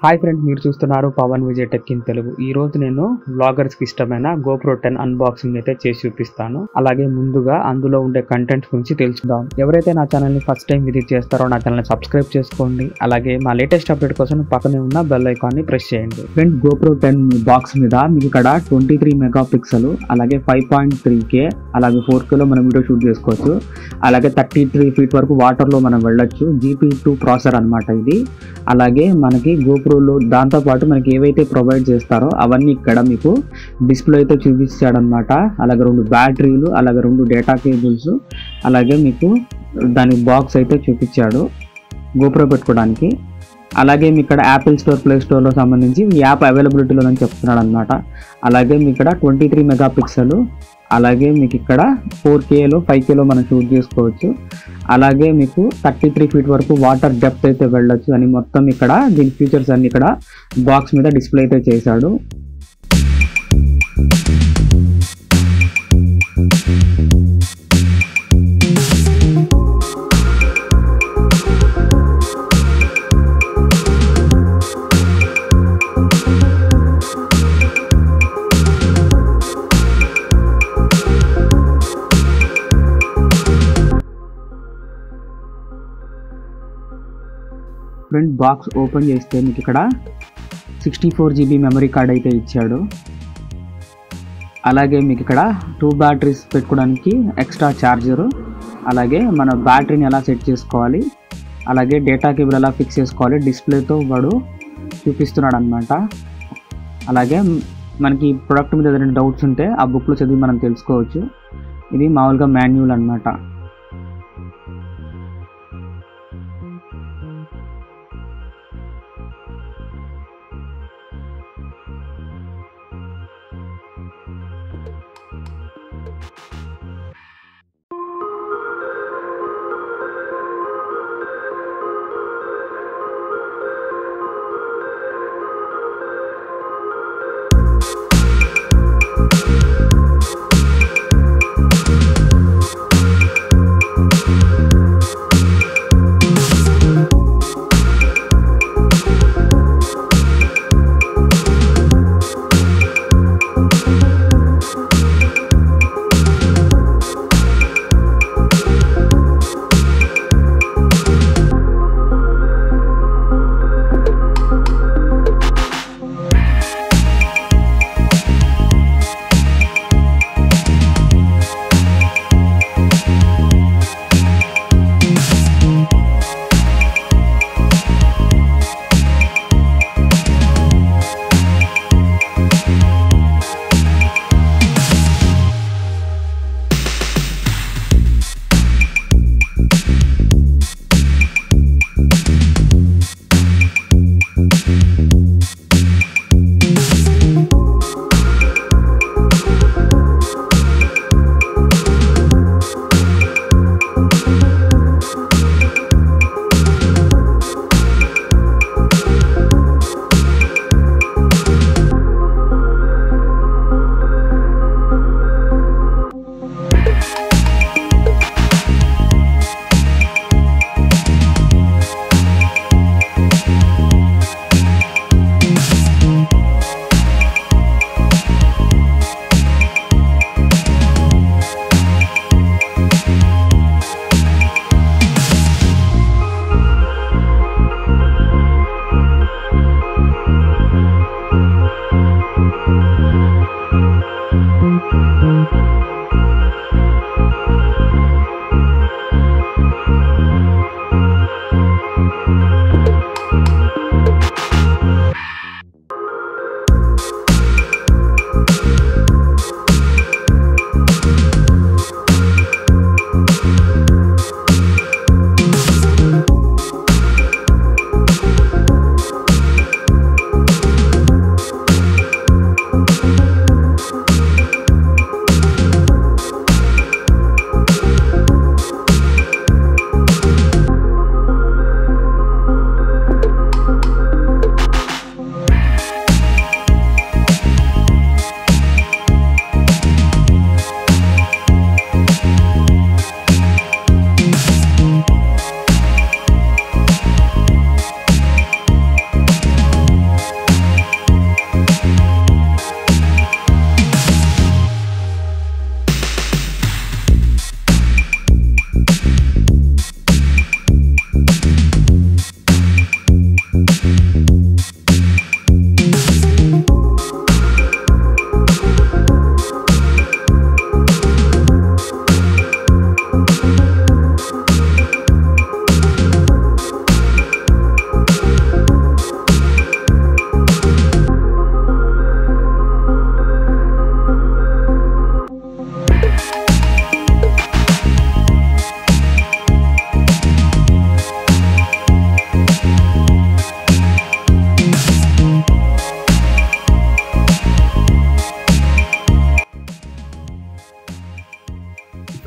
Hi friends, మీరు చూస్తున్నారు Pawan Vijay tech in Telugu. ఈ రోజు నేను వ్లాగర్స్ కి ఇష్టమైన GoPro 10 అన్బాక్సింగ్ అయితే చేసి చూపిస్తాను. అలాగే ముందుగా అందులో ఉండే కంటెంట్ గురించి తెలుసుకుందాం. ఎవరైతే నా ఛానల్ ని ఫస్ట్ టైం విజిట్ చేస్తారో నా ఛానల్ ని సబ్స్క్రైబ్ చేసుకోండి. అలాగే మా లేటెస్ట్ అప్డేట్ కోసం పక్కనే ఉన్న బెల్ ఐకాన్ ని ప్రెస్ చేయండి. ఫ్రెండ్స్, GoPro 10 బాక్స్ మీద మీకు ఇక్కడ 23 మెగా పిక్సెల్, అలాగే 5.3K, అలాగే 4K లో మనం వీడియో షూట్ చేసుకోవచ్చు. అలాగే 33 ఫీట్ వరకు వాటర్ లో మనం వెళ్ళొచ్చు. GP2 ప్రాసెసర్ అన్నమాట ఇది. అలాగే మనకి GoProలో దాంతోపాటు మనకి ఏవైతే ప్రొవైడ్ చేస్తారో అవన్నీ ఇక్కడ మీకు డిస్ప్లే అయితే చూపించాడనమాట. అలాగే 2 బ్యాటరీలు, అలాగే 2 డేటా కేబుల్స్, అలాగే మీకు దాని బాక్స్ అయితే చూపించాడు GoPro పెట్టుకోవడానికి. అలాగే మీ ఇక్కడ యాపిల్ స్టోర్, ప్లే స్టోర్లో సంబంధించి ఈ యాప్ అవైలబిలిటీలో అని చెప్తున్నాడు అనమాట. అలాగే మీ ఇక్కడ 23 మెగా పిక్సెల్, అలాగే మీకు ఇక్కడ 4Kలో 5Kలో మనం షూట్ చేసుకోవచ్చు. అలాగే మీకు 33 ఫీట్ వరకు వాటర్ డెప్త్ అయితే వెళ్ళొచ్చు అని మొత్తం ఇక్కడ దీని ఫీచర్స్ అన్ని ఇక్కడ బాక్స్ మీద డిస్ప్లే అయితే చేశాడు. ఫ్రెండ్, బాక్స్ ఓపెన్ చేస్తే మీకు ఇక్కడ 64 GB మెమరీ కార్డ్ అయితే ఇచ్చాడు. అలాగే మీకు ఇక్కడ 2 బ్యాటరీస్ పెట్టుకోవడానికి ఎక్స్ట్రా ఛార్జరు, అలాగే మన బ్యాటరీని ఎలా సెట్ చేసుకోవాలి, అలాగే డేటా కేబుల్ ఎలా ఫిక్స్ చేసుకోవాలి డిస్ప్లేతో వాడు చూపిస్తున్నాడు అనమాట. అలాగే మనకి ఈ ప్రోడక్ట్ మీద ఏదైనా డౌట్స్ ఉంటే ఆ బుక్లో చదివి మనం తెలుసుకోవచ్చు. ఇది మామూలుగా మాన్యువల్ అనమాట.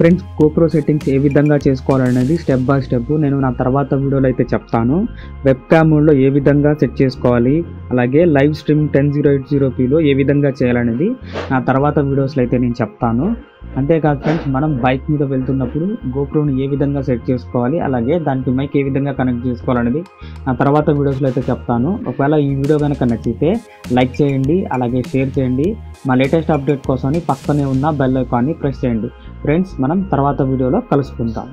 ఫ్రెండ్స్ GoPro సెట్టింగ్స్ ఏ విధంగా చేసుకోవాలనేది స్టెప్ బై స్టెప్ నేను నా తర్వాత వీడియోలో అయితే చెప్తాను. వెబ్ క్యామ్ మోడ్లో ఏ విధంగా సెట్ చేసుకోవాలి, అలాగే లైవ్ స్ట్రీమింగ్ 10080pలో ఏ విధంగా చేయాలనేది నా తర్వాత వీడియోస్లో అయితే నేను చెప్తాను. అంతేకాదు ఫ్రెండ్స్, మనం బైక్ మీద వెళ్తున్నప్పుడు GoProని ఏ విధంగా సెట్ చేసుకోవాలి, అలాగే దానికి మైక్ ఏ విధంగా కనెక్ట్ చేసుకోవాలనేది నా తర్వాత వీడియోస్లో అయితే చెప్తాను. ఒకవేళ ఈ వీడియో కనుక నచ్చితే లైక్ చేయండి, అలాగే షేర్ చేయండి. మా లేటెస్ట్ అప్డేట్ కోసం పక్కనే ఉన్న బెల్ ఐకాన్ని ప్రెస్ చేయండి. ఫ్రెండ్స్, మనం తర్వాత వీడియోలో కలుసుకుందాం.